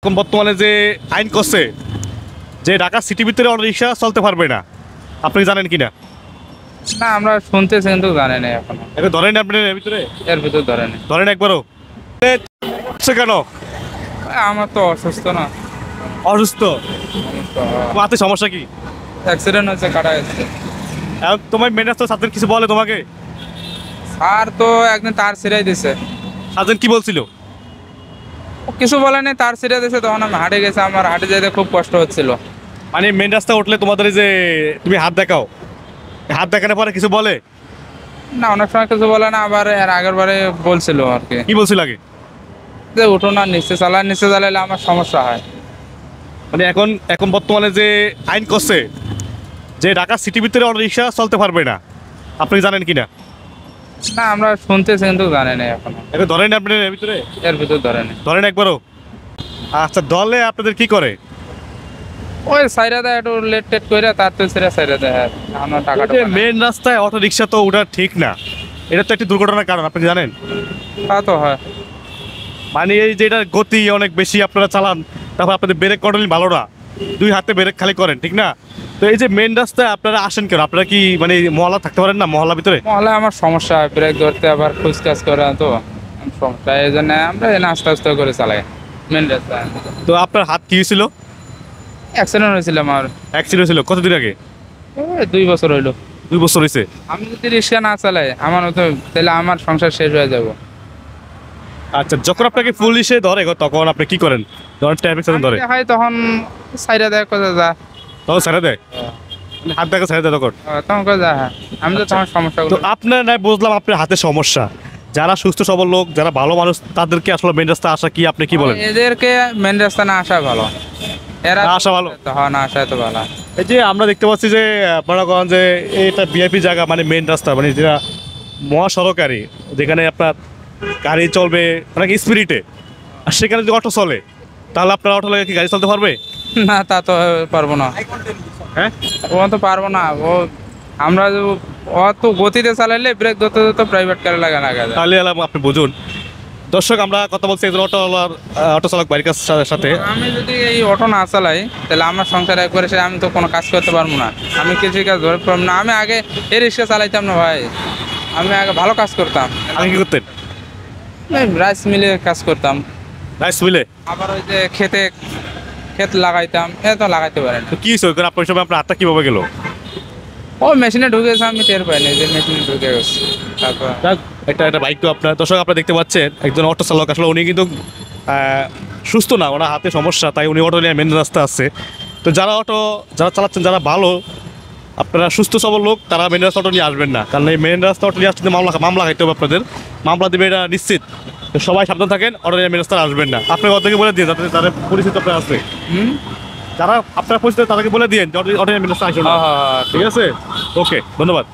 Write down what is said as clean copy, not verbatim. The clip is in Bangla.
এখন বর্তমানে যে আইন করছে যে ঢাকা সিটির ভিতরে অটো রিক্সা চলতে পারবে না, আপনি জানেন কিনা? না, আমরা শুনতেছি কিন্তু জানি না এখনো। এটা ধরেন আপনি এর ভিতরে এর ভিতর ধরে নেই। ধরেন একবারও কেন? আমার তো অসুস্থ না। অসুস্থ? হাতে সমস্যা কি? অ্যাক্সিডেন্ট হয়েছে, কাটা গেছে। এখন তোমার মেন রাস্তা সাথে কিছু বলে তোমাকে? স্যার তো একদিন তার ছিঁড়াই দিছে। সাজেন কি বলছিল? কিছু বলে নেই, তার ছিঁড়ে দিছে। তখন আমি হাঁটে গেছি, আমার হাঁটে যেতে খুব কষ্ট হচ্ছিল। মানে মেন রাস্তা উঠলে তোমাদের এই যে তুমি হাত দেখাও, হাত দেখানোর পরে কিছু বলে না, অনেক সময় কিছু বলে না। আবার এর আগের বারে বলছিল আর কি, কি বলছিল আগে? যে উঠো না, নিচে চালায়, নিচে চালাইলে আমার সমস্যা হয়। মানে এখন এখন বর্তমানে যে আইন করছে যে ঢাকা সিটির ভিতরে অটো রিক্সা চলতে পারবে না, আপনি জানেন কিনা? না, আমরা শুনতেছি কিন্তু জানি না এখনো। এটা ধরেন আপনি এর ভিতরে এর ভিতর ধরে নেই। ধরেন একবারও। আচ্ছা, দলে আপনাদের কি করে? ওই সাইরা দেয়, একটু লেট টেট করে তার তো ছেড়ে সাইরা দেয়। আমার টাকাটা পায় না। মেন রাস্তায় অটো রিক্সা তো ওটা ঠিক না, এটা তো একটি দুর্ঘটনার কারণ, আপনি জানেন? তা তো হয়। মানে এই যে এটা গতি অনেক বেশি আপনারা চালান, তারপর আপনাদের ব্রেক কন্ট্রোল ভালো না, দুই হাতে ব্রেক খালি করেন, ঠিক না? তো এই যে মেন রাস্তায় আপনারা আসেন কেন? আপনারা কি মানে মহল্লা থাকতে পারেন না, মহল্লার ভিতরে? মহলে আমার সমস্যা হয়, ব্রেক ধরতে আবার খুচকাচ করে, তো সমস্যা। এই জন্য আমরা এনে আস্তে আস্তে করে চালাই মেন রাস্তায়। তো আপনার হাত কি হয়েছিল? অ্যাক্সিডেন্ট হয়েছিল আমার। অ্যাক্সিডেন্ট হয়েছিল কতদিন আগে? ওই 2 বছর হইলো। 2 বছর হয়েছে? আমি যদি রিক্সা না চালাই আমার তো, তাহলে আমার সংসার শেষ হয়ে যাব। আচ্ছা, যখন আপনাকে পুলিশে ধরে তখন আপনি কি করেন? যখন ট্রাফিক সাইন ধরে হয় তখন সাইরা দেয়, কোথায় যা, তখন ছেড়ে দেয়, হাত দেখা ছেড়ে দেয় তখন? তখন কোথায় যা। হ্যাঁ, আমি তো তখন সমস্যা। তো আপনার না বুঝলাম আপনার হাতে সমস্যা, যারা সুস্থ সবল লোক, যারা ভালো মানুষ, তাদেরকে আসলে মেন রাস্তা আসা কি আপনি কি বলেন? এদেরকে মেন রাস্তা না আসা ভালো। এরা না আসা ভালো? হ্যাঁ, না আসা তো ভালো। এই যে আমরা দেখতে পাচ্ছি যে আপনারা করেন যে এটা ভিআইপি জায়গা, মানে মেন রাস্তা, মানে যেটা মহাসড়কারি, যেখানে আপনার গাড়ি চলবে অনেক স্পিরিটে, আর সেখানে যদি অটো চলে তাহলে আপনার অটো লাগে কি গাড়ি চলতে পারবে? না, তা তো পারবো না। হ্যাঁ, ও তো পারবো না। আমরা অত গতিতে চালাইলে ব্রেক ধরতে ধরতে প্রাইভেট কারে লাগা যায়। তাহলে আপনি বুঝুন। দর্শক, আমরা কথা বলছি একজন অটো চালক বাইকের সাথে। আমি যদি এই অটো না চালাই তাহলে আমার সংসার একবারে সে, আমি তো কোনো কাজ করতে পারবো না। আমি কৃষি কাজ ধরে পারবো না। আমি আগে এই রিক্সা চালাইতাম না ভাই, আমি আগে ভালো কাজ করতাম। আগে কি করতেন? রাইস মিলে কাজ করতাম। রাইস মিলে? আবার ওই যে ক্ষেত লাগাইতাম। এ তো লাগাইতে পারেন। তো কি হয়েছে আপনার সময়, আপনার হাতটা কিভাবে গেল? ও মেশিনে ঢুকেছে, আমি টের পাইনি যে মেশিনে ঢুকে গেছে। তারপর একটা বাইক তো আপনার, দর্শক আপনারা দেখতে পাচ্ছেন একজন অটো চালক, আসলে উনি কিন্তু সুস্থ না, ওনার হাতে সমস্যা, তাই উনি অটো নিয়ে মেন রাস্তা আসছে। তো যারা চালাচ্ছেন, যারা ভালো, আপনারা সুস্থ সবল লোক, তারা মেন রাস্তা অটো নিয়ে আসবেন না, কারণ এই মেন রাস্তা অটো নিয়ে আসতে মামলা খাইতে হবে আপনাদের, মামলা দেবে এটা নিশ্চিত। তো সবাই সাবধান থাকেন, অটো নিয়ে মেন রাস্তা আসবেন না। আপনার অর্ধেকে বলে দিয়ে, যাতে তাদের পরিচিত আপনার আছে, যারা আপনার পরিচিত তাদেরকে বলে দিন অটো নিয়ে মেন রাস্তা আসবেন না। হ্যাঁ, ঠিক আছে, ওকে, ধন্যবাদ।